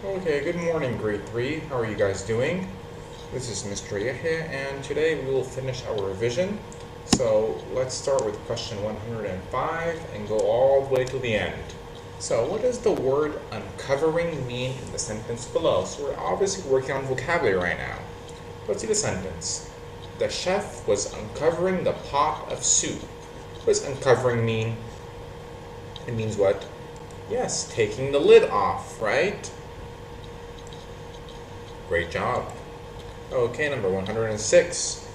Okay, good morning, grade 3. How are you guys doing? This is Mr. Yahya, and today we will finish our revision. So let's start with question 105 and go all the way to the end. So what does the word uncovering mean in the sentence below? So we're obviously working on vocabulary right now. Let's see the sentence. The chef was uncovering the pot of soup. What does uncovering mean? It means what? Yes, taking the lid off, right? Great job. Okay, number 106.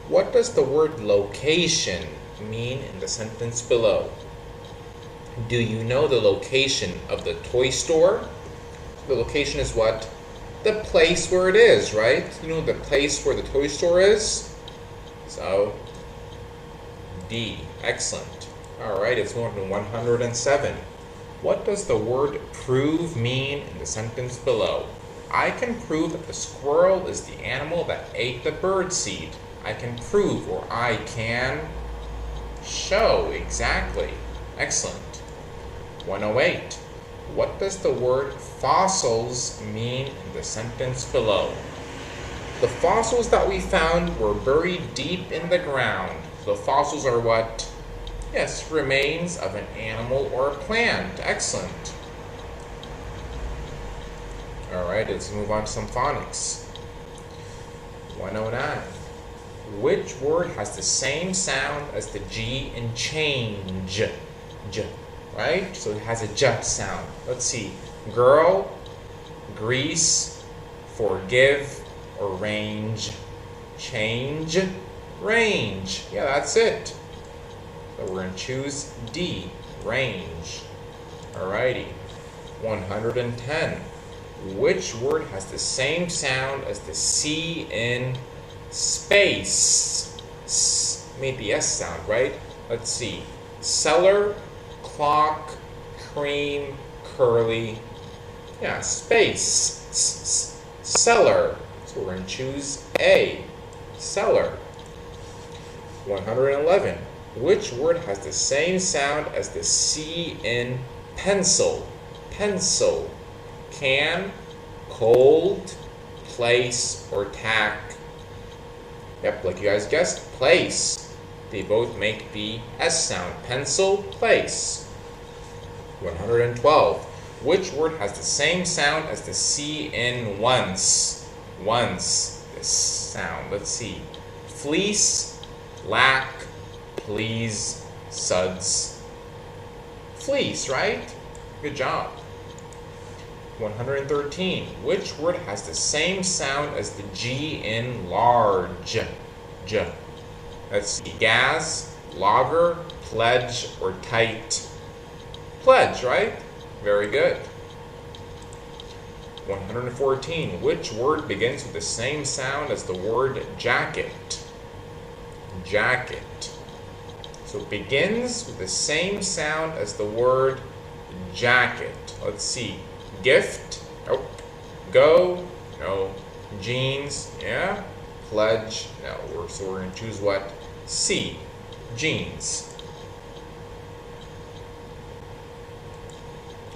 What does the word location mean in the sentence below? Do you know the location of the toy store? The location is what? The place where it is, right? You know the place where the toy store is? So, D. Excellent. Alright, it's going to 107. What does the word prove mean in the sentence below? I can prove that the squirrel is the animal that ate the bird seed. I can prove, or I can show. Exactly. Excellent. 108. What does the word fossils mean in the sentence below? The fossils that we found were buried deep in the ground. The fossils are what? Yes, remains of an animal or a plant. Excellent. Alright, let's move on to some phonics. 109. Which word has the same sound as the G in change? J, right? So it has a J sound. Let's see. Girl, grease, forgive, arrange, change, range. Yeah, that's it. So we're going to choose D, range. Alrighty. 110. Which word has the same sound as the C in space? Made the S sound, right? Let's see. Cellar, clock, cream, curly. Yeah, space. Cellar. So we're going to choose A. Cellar. 111. Which word has the same sound as the C in pencil? Pencil. Can, cold, place, or tack. Yep, like you guys guessed, place. They both make the S sound. Pencil, place. 112. Which word has the same sound as the C in once? Once. This sound. Let's see. Fleece, lack, please, suds. Fleece, right? Good job. 113. Which word has the same sound as the G in large? J. Let's see. Gas, logger, pledge, or tight. Pledge, right? Very good. 114. Which word begins with the same sound as the word jacket? Jacket. So it begins with the same sound as the word jacket. Let's see. Gift, nope. Go, no. Jeans, yeah. Pledge, no. So we're going to choose what? C, jeans.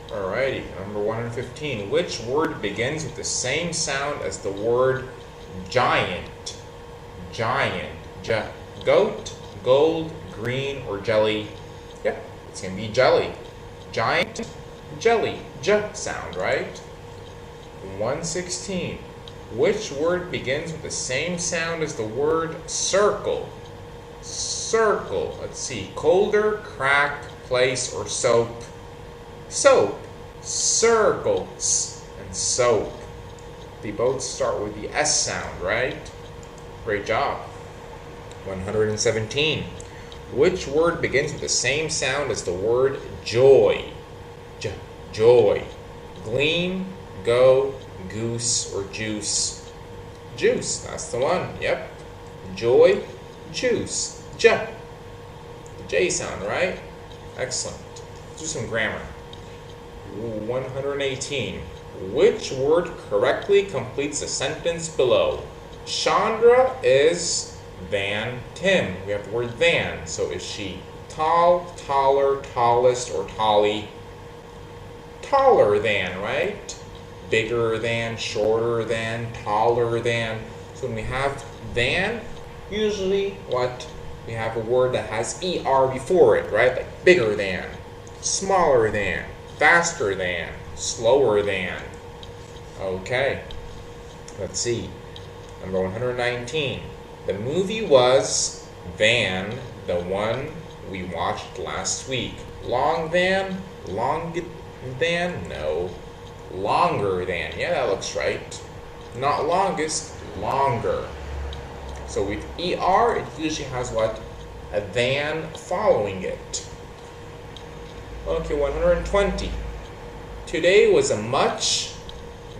Alrighty, number 115. Which word begins with the same sound as the word giant? Giant. Goat, gold, green, or jelly? Yep, it's going to be jelly. Giant, jelly. J sound, right? 116. Which word begins with the same sound as the word circle? Circle. Let's see. Colder, crack, place, or soap? Soap. Circles and soap. They both start with the S sound, right? Great job. 117. Which word begins with the same sound as the word joy? Joy. Gleam, go, goose, or juice? Juice, that's the one. Yep. Joy, juice. J. The J sound, right? Excellent. Let's do some grammar. 118. Which word correctly completes the sentence below? Chandra is than Tim. We have the word than. So is she tall, taller, tallest, or tally? Taller than, right? bigger than, shorter than, taller than. So when we have than, usually what? We have a word that has ER before it, right? Like bigger than, smaller than, faster than, slower than. Okay, let's see. Number 119. The movie was than the one we watched last week. Long than? Long than? No. Longer than. Yeah, that looks right. Not longest, longer. So with ER, it usually has what? A than following it. Okay, 120. Today was a much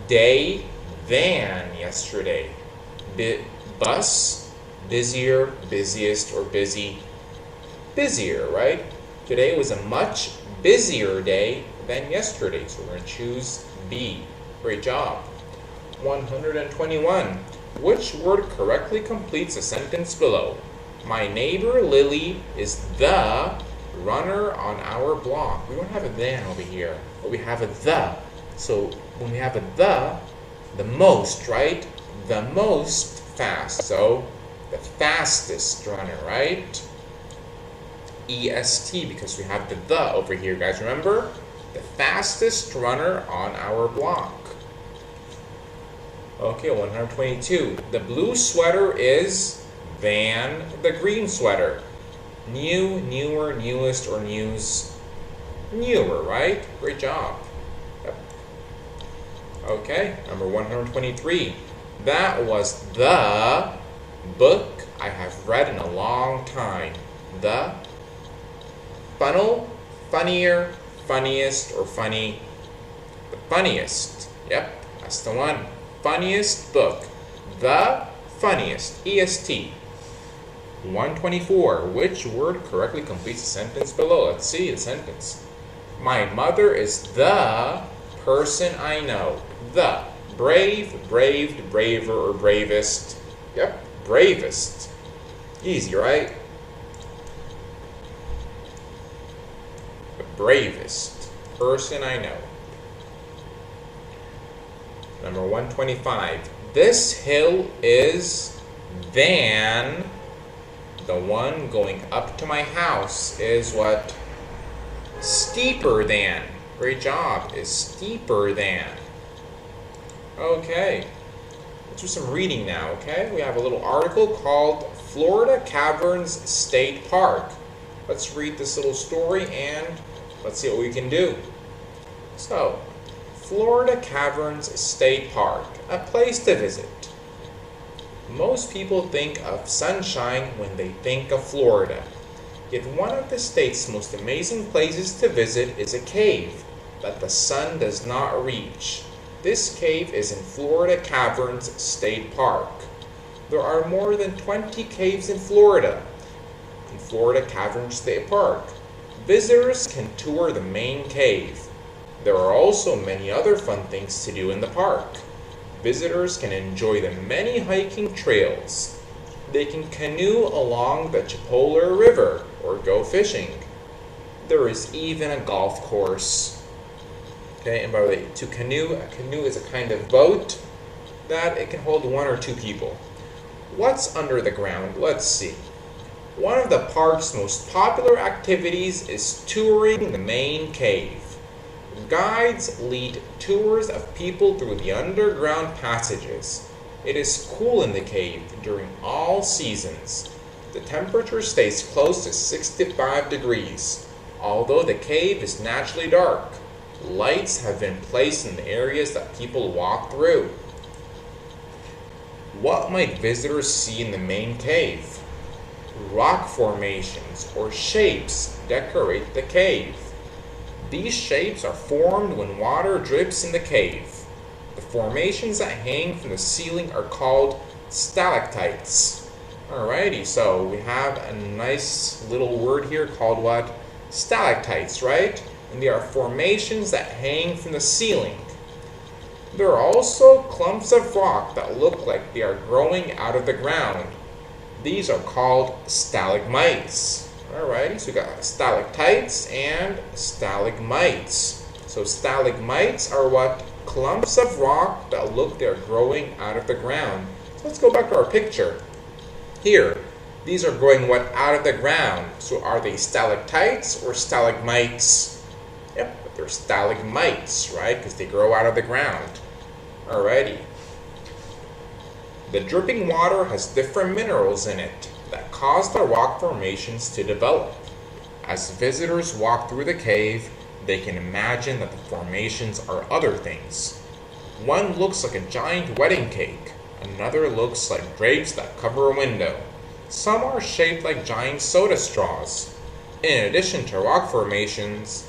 day than yesterday. Bus, busier, busiest, or busy. Busier, right? Today was a much busier day than yesterday. So we're going to choose B. Great job. 121. Which word correctly completes the sentence below? My neighbor Lily is the runner on our block. We don't have a than over here, but we have a the. So when we have a the most, right? The most fast. So the fastest runner, right? EST, because we have the over here, guys. Remember? The fastest runner on our block. Okay, 122. The blue sweater is than the green sweater. New, newer, newest, or news. Newer, right? Great job. Yep. Okay, number 123. That was the book I have read in a long time. The funnel, funnier, funniest, or funny. The funniest. Yep, that's the one. Funniest book. The funniest. EST. 124. Which word correctly completes the sentence below? Let's see the sentence. My mother is the person I know. The. Brave, braved, braver, or bravest. Yep, bravest. Easy, right? The bravest person I know. Number 125. This hill is than the one going up to my house is what? Steeper than. Great job. Is steeper than. Okay. Let's do some reading now, okay? We have a little article called Florida Caverns State Park. Let's read this little story and let's see what we can do. So, Florida Caverns State Park, a place to visit. Most people think of sunshine when they think of Florida. Yet one of the state's most amazing places to visit is a cave that the sun does not reach. This cave is in Florida Caverns State Park. There are more than 20 caves in Florida Caverns State Park. Visitors can tour the main cave. There are also many other fun things to do in the park. Visitors can enjoy the many hiking trails. They can canoe along the Chipola River or go fishing. There is even a golf course. Okay, and by the way, a canoe is a kind of boat that it can hold 1 or 2 people. What's under the ground? Let's see. One of the park's most popular activities is touring the main cave. Guides lead tours of people through the underground passages. It is cool in the cave during all seasons. The temperature stays close to 65 degrees. Although the cave is naturally dark, lights have been placed in the areas that people walk through. What might visitors see in the main cave? Rock formations or shapes decorate the cave. These shapes are formed when water drips in the cave. The formations that hang from the ceiling are called stalactites. Alrighty, so we have a nice little word here called what? Stalactites, right? And they are formations that hang from the ceiling. There are also clumps of rock that look like they are growing out of the ground. These are called stalagmites. Alrighty, so we got stalactites and stalagmites. So stalagmites are what? clumps of rock that look they're growing out of the ground. So let's go back to our picture. Here, these are growing what? Out of the ground. So are they stalactites or stalagmites? Yep, but they're stalagmites, right? Because they grow out of the ground. Alrighty. The dripping water has different minerals in it that cause the rock formations to develop. As visitors walk through the cave, they can imagine that the formations are other things. One looks like a giant wedding cake. Another looks like drapes that cover a window. Some are shaped like giant soda straws. In addition to rock formations,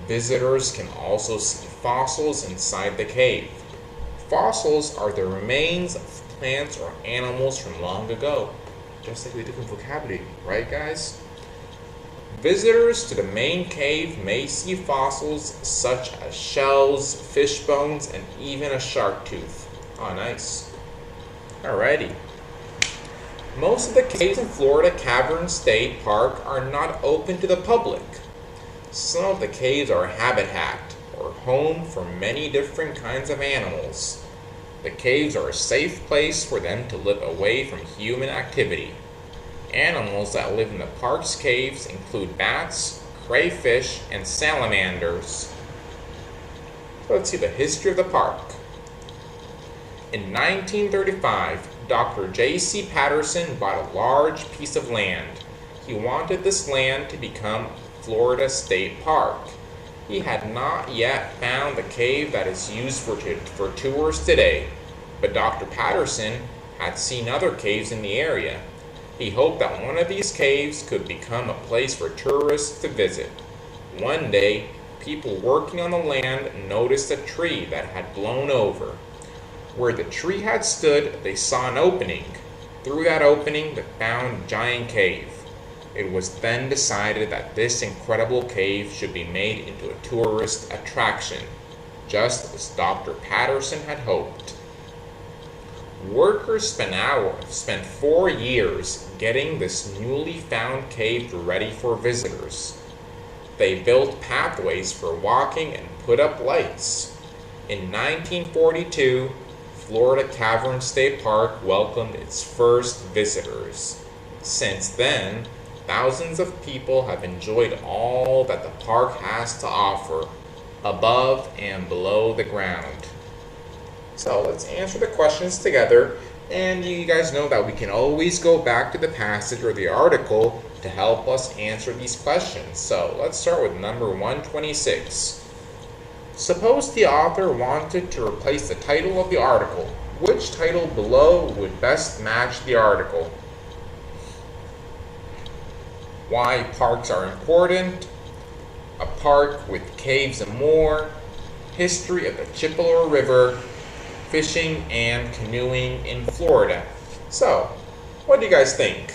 visitors can also see fossils inside the cave. Fossils are the remains of plants or animals from long ago. Just like we did in vocabulary, right guys? Visitors to the main cave may see fossils such as shells, fish bones, and even a shark tooth. Oh, nice. Alrighty. Most of the caves in Florida Cavern State Park are not open to the public. Some of the caves are habitat, or home for many different kinds of animals. The caves are a safe place for them to live away from human activity. Animals that live in the park's caves include bats, crayfish, and salamanders. So let's see the history of the park. In 1935, Dr. J.C. Patterson bought a large piece of land. He wanted this land to become Florida State Park. He had not yet found the cave that is used for tours today, but Dr. Patterson had seen other caves in the area. He hoped that one of these caves could become a place for tourists to visit. One day, people working on the land noticed a tree that had blown over. Where the tree had stood, they saw an opening. Through that opening, they found a giant cave. It was then decided that this incredible cave should be made into a tourist attraction, just as Dr. Patterson had hoped. Workers spent 4 years getting this newly found cave ready for visitors. They built pathways for walking and put up lights. In 1942, Florida Cavern State Park welcomed its first visitors. Since then, thousands of people have enjoyed all that the park has to offer, above and below the ground. So let's answer the questions together, and you guys know that we can always go back to the passage or the article to help us answer these questions. So let's start with number 126. Suppose the author wanted to replace the title of the article. Which title below would best match the article? Why parks are important, a park with caves and more, history of the Chippewa River, fishing and canoeing in Florida. So, what do you guys think?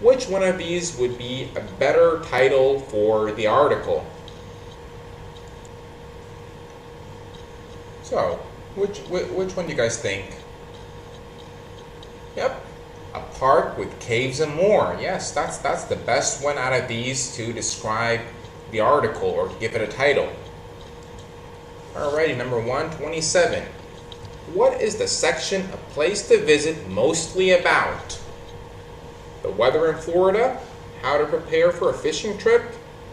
Which one of these would be a better title for the article? So, which one do you guys think? Yep, a park with caves and more. Yes, that's the best one out of these to describe the article or give it a title. Alrighty, number 127. What is the section A Place to Visit mostly about? The weather in Florida, how to prepare for a fishing trip,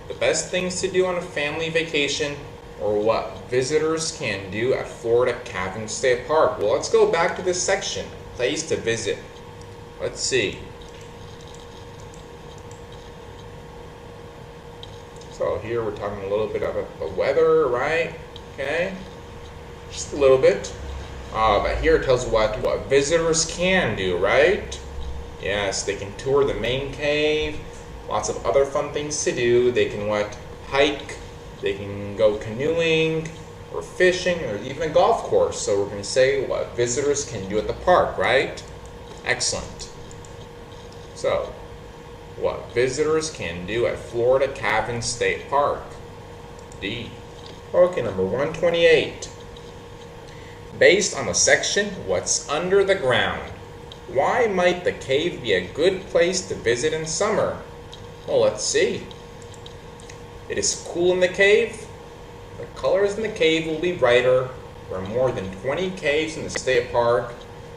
the best things to do on a family vacation, or what visitors can do at Florida Cavern State Park? Well, let's go back to this section, place to visit. Let's see. So here we're talking a little bit about the weather, right? Okay, just a little bit. But here it tells what visitors can do, right? Yes, they can tour the main cave, lots of other fun things to do. They can hike, they can go canoeing, or fishing, or even a golf course. So we're going to say what visitors can do at the park, right? Excellent. So, what visitors can do at Florida Cavern State Park? D. Okay, number 128. Based on the section, What's Under the Ground? Why might the cave be a good place to visit in summer? Well, let's see. It is cool in the cave. The colors in the cave will be brighter. There are more than 20 caves in the state park.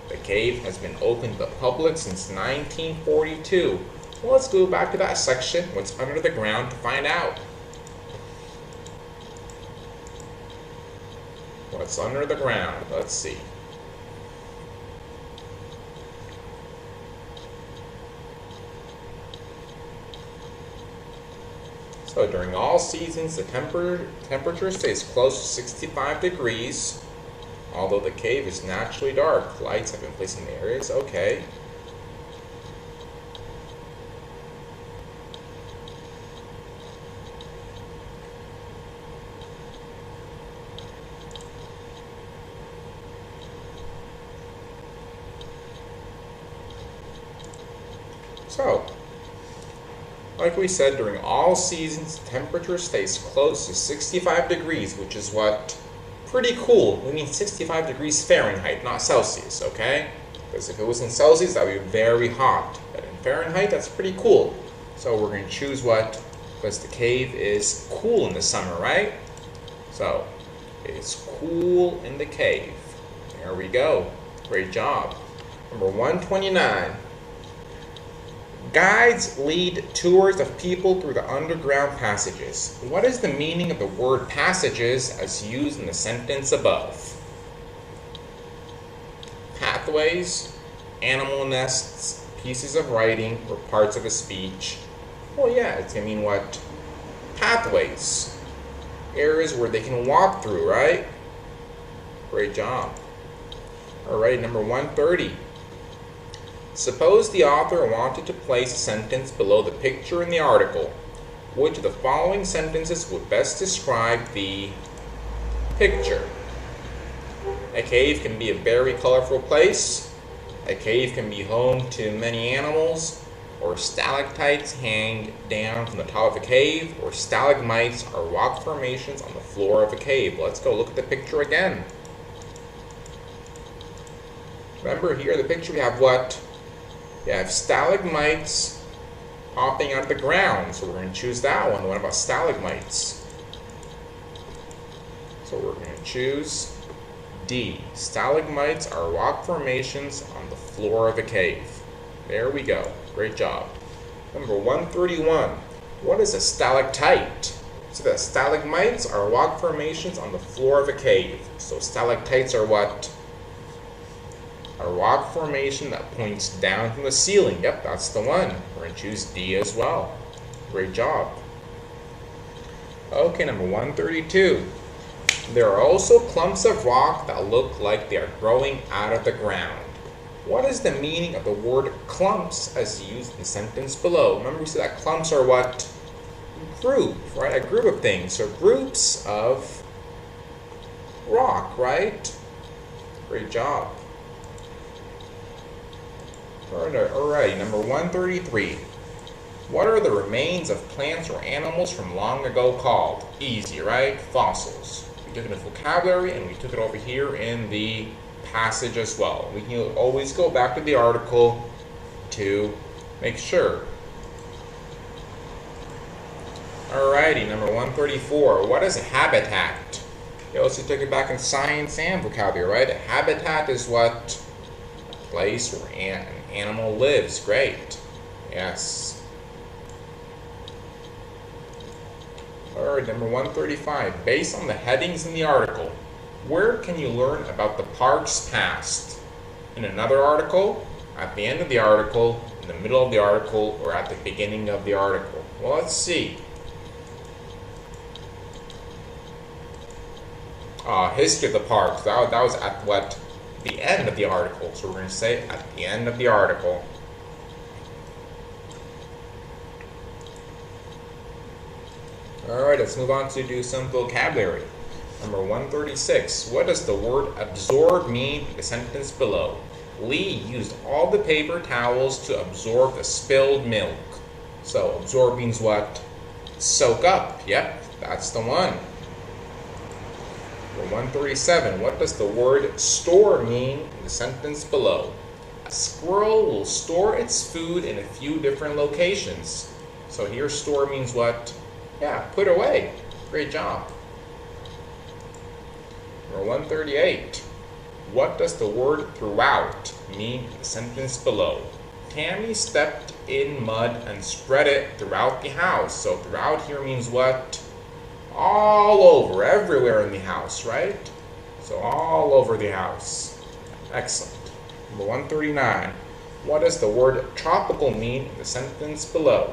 The cave has been open to the public since 1942. Well, let's go back to that section, what's under the ground, to find out. What's under the ground? Let's see. So during all seasons, the temperature stays close to 65 degrees. Although the cave is naturally dark, lights have been placed in the areas. Okay. So, like we said, during all seasons, the temperature stays close to 65 degrees, which is what? Pretty cool. We mean 65 degrees Fahrenheit, not Celsius, okay? Because if it was in Celsius, that would be very hot. But in Fahrenheit, that's pretty cool. So we're going to choose what? Because the cave is cool in the summer, right? So, it's cool in the cave. There we go. Great job. Number 129. Guides lead tours of people through the underground passages. What is the meaning of the word passages as used in the sentence above? Pathways, animal nests, pieces of writing, or parts of a speech. Well, yeah, it's going to mean what? Pathways. Areas where they can walk through, right? Great job. Alright, number 130. Suppose the author wanted to place a sentence below the picture in the article. Which of the following sentences would best describe the picture? A cave can be a very colorful place. A cave can be home to many animals. Or stalactites hang down from the top of a cave. Or stalagmites are rock formations on the floor of a cave. Let's go look at the picture again. Remember here in the picture we have what? You have stalagmites popping out of the ground, so we're going to choose that one. What about stalagmites? So we're going to choose D. Stalagmites are rock formations on the floor of a cave. There we go. Great job. Number 131. What is a stalactite? So the stalagmites are rock formations on the floor of a cave. So stalactites are what? A rock formation that points down from the ceiling. Yep, that's the one. We're going to choose D as well. Great job. Okay, number 132. There are also clumps of rock that look like they are growing out of the ground. What is the meaning of the word clumps as used in the sentence below? Remember we said that clumps are what? Group, right? A group of things. So groups of rock, right? Great job. Alright, number 133. What are the remains of plants or animals from long ago called? Easy, right? Fossils. We took it in vocabulary and we took it over here in the passage as well. We can always go back to the article to make sure. Alrighty, number 134. What is a habitat? You also took it back in science and vocabulary, right? A habitat is what? A place where an animal lives. Great. Yes. Alright, number 135. Based on the headings in the article, where can you learn about the park's past? In another article, at the end of the article, in the middle of the article, or at the beginning of the article? Well, let's see. History of the park. That was at what? The end of the article. So we're going to say at the end of the article. Alright, let's move on to do some vocabulary. Number 136. What does the word absorb mean in the sentence below? Lee used all the paper towels to absorb the spilled milk. So absorb means what? Soak up. Yep, that's the one. Number 137. What does the word store mean in the sentence below? A squirrel will store its food in a few different locations. So here store means what? Yeah, put away. Great job. Number 138. What does the word throughout mean in the sentence below? Tammy stepped in mud and spread it throughout the house. So throughout here means what? All over, everywhere in the house, right? So all over the house. Excellent. Number 139. What does the word tropical mean in the sentence below?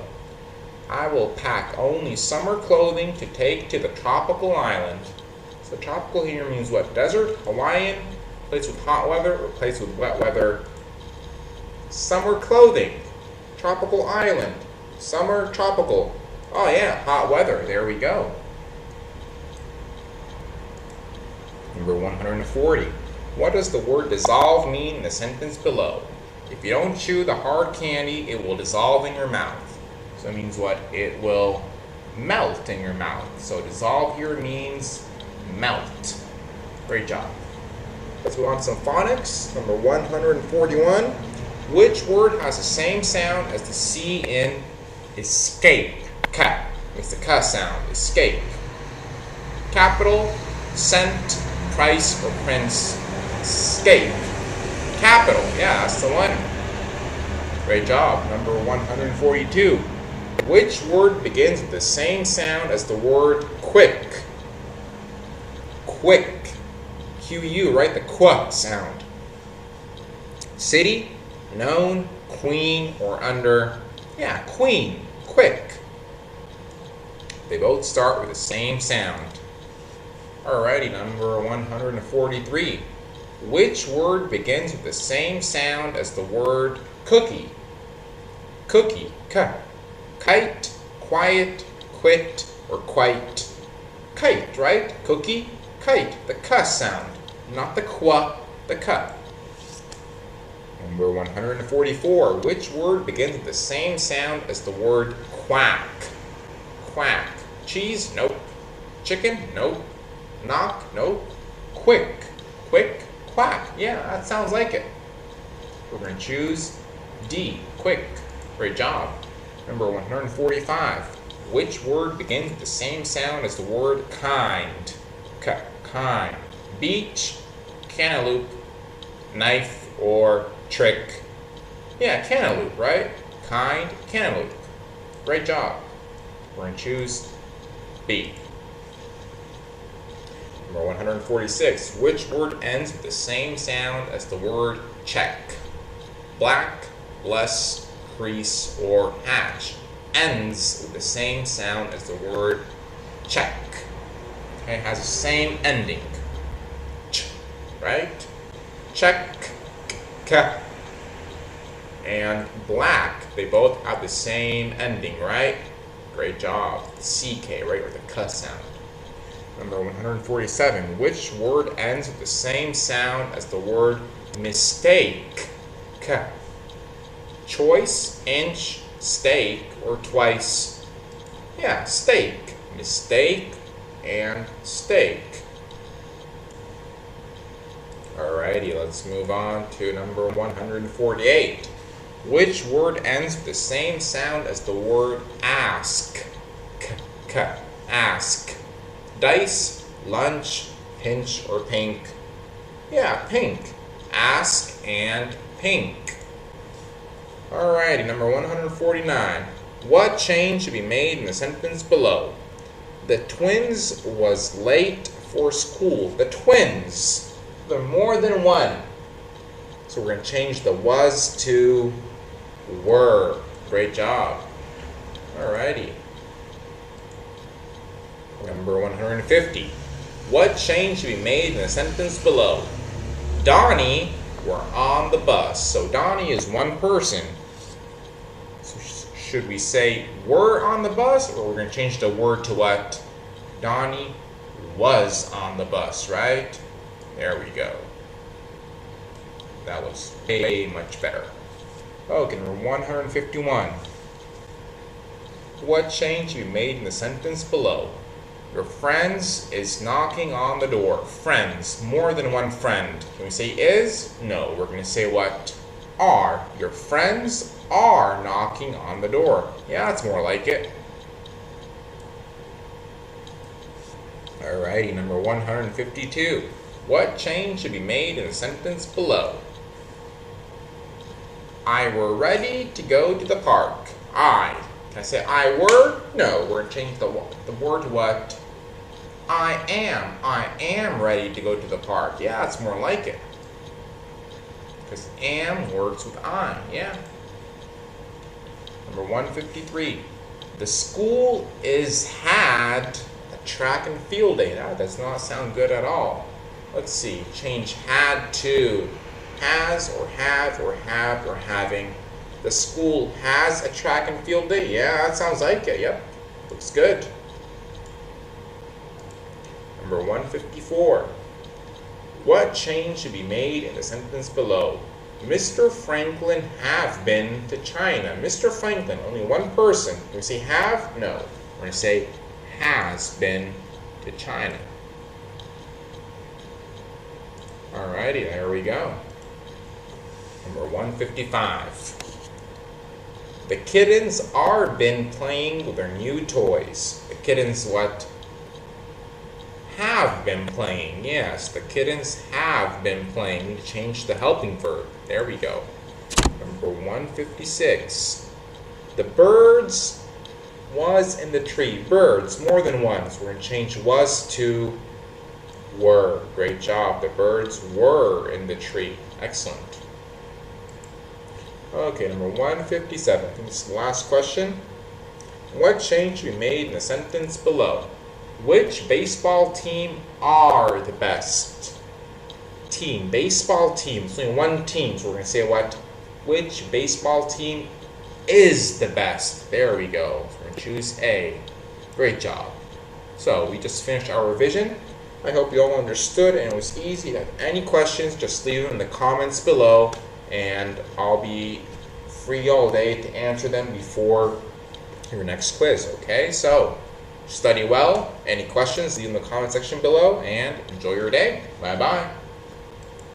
I will pack only summer clothing to take to the tropical island. So tropical here means what? Desert, Hawaiian, place with hot weather, or place with wet weather. Summer clothing, tropical island, summer, tropical. Oh yeah, hot weather, there we go. Number 140. What does the word dissolve mean in the sentence below? If you don't chew the hard candy, it will dissolve in your mouth. So it means what? It will melt in your mouth. So dissolve here means melt. Great job. Let's move on to some phonics. Number 141. Which word has the same sound as the C in escape? Ka. It's the ka sound. Escape. Capital, cent, price, or prince. Escape. Capital. Yeah, that's the one. Great job. Number 142. Which word begins with the same sound as the word quick? Quick. Q-U, right? The qu sound. City, known, queen, or under. Yeah, queen. Quick. They both start with the same sound. Alrighty, number 143. Which word begins with the same sound as the word cookie? Cookie. Ka. Kite, quiet, quit, or quite. Kite, right? Cookie, kite, the ka sound. Not the qua, the ka. Number 144. Which word begins with the same sound as the word quack? Quack. Cheese? Nope. Chicken? Nope. Knock? Nope. Quick. Quick. Quack. Yeah, that sounds like it. We're going to choose D. Quick. Great job. Number 145. Which word begins with the same sound as the word kind? Kind. Beach, cantaloupe, knife, or trick. Yeah, cantaloupe, right? Kind, cantaloupe. Great job. We're going to choose B. Number 146. Which word ends with the same sound as the word check? Black, bless, crease, or hash. Ends with the same sound as the word check. Okay, it has the same ending. Ch, right? Check, k, and black. They both have the same ending, right? Great job. CK, right, or the k sound. Number 147. Which word ends with the same sound as the word mistake? K. Choice, inch, steak, or twice. Yeah, steak. Mistake and steak. Alrighty, let's move on to number 148. Which word ends with the same sound as the word ask? K. Ask. Dice, lunch, pinch, or pink. Yeah, pink. Ask and pink. Alrighty, number 149. What change should be made in the sentence below? The twins was late for school. The twins. They're more than one. So we're going to change the was to were. Great job. Alrighty. Number 150. What change should be made in the sentence below? Donnie were on the bus. So Donnie is one person. So should we say were on the bus, or we're going to change the word to what? Donnie was on the bus, right? There we go. That was way much better. Okay, number 151. What change should be made in the sentence below? Your friends is knocking on the door. Friends, more than one friend. Can we say is? No, we're going to say what? Are. Your friends are knocking on the door. Yeah, that's more like it. Alrighty, number 152. What change should be made in the sentence below? I were ready to go to the park. I. Can I say I were? No, we're going to change the word to what? I am. I am ready to go to the park. Yeah, it's more like it. Because am works with I. Yeah. Number 153. The school is had a track and field day. That does not sound good at all. Let's see. Change had to has or have or have or having. The school has a track and field day. Yeah, that sounds like it. Yep. Looks good. Number 154. What change should be made in the sentence below? Mr. Franklin have been to China. Mr. Franklin, only one person. Can we say have? No. We're going to say has been to China. Alrighty, there we go. Number 155. The kittens are been playing with their new toys. The kittens what? Have been playing. Yes, the kittens have been playing. We change the helping verb. There we go. Number 156. The birds was in the tree. Birds, more than one. So we're going to change was to were. Great job. The birds were in the tree. Excellent. Okay, number 157. I think this is the last question. What change should be made in the sentence below? Which baseball team are the best? Team. Baseball team. It's only one team, so we're going to say what? Which baseball team is the best? There we go. So we're going to choose A. Great job. So we just finished our revision. I hope you all understood and it was easy. If you have any questions, just leave them in the comments below and I'll be free all day to answer them before your next quiz. Okay, so study well. Any questions, leave them in the comment section below and enjoy your day. Bye-bye.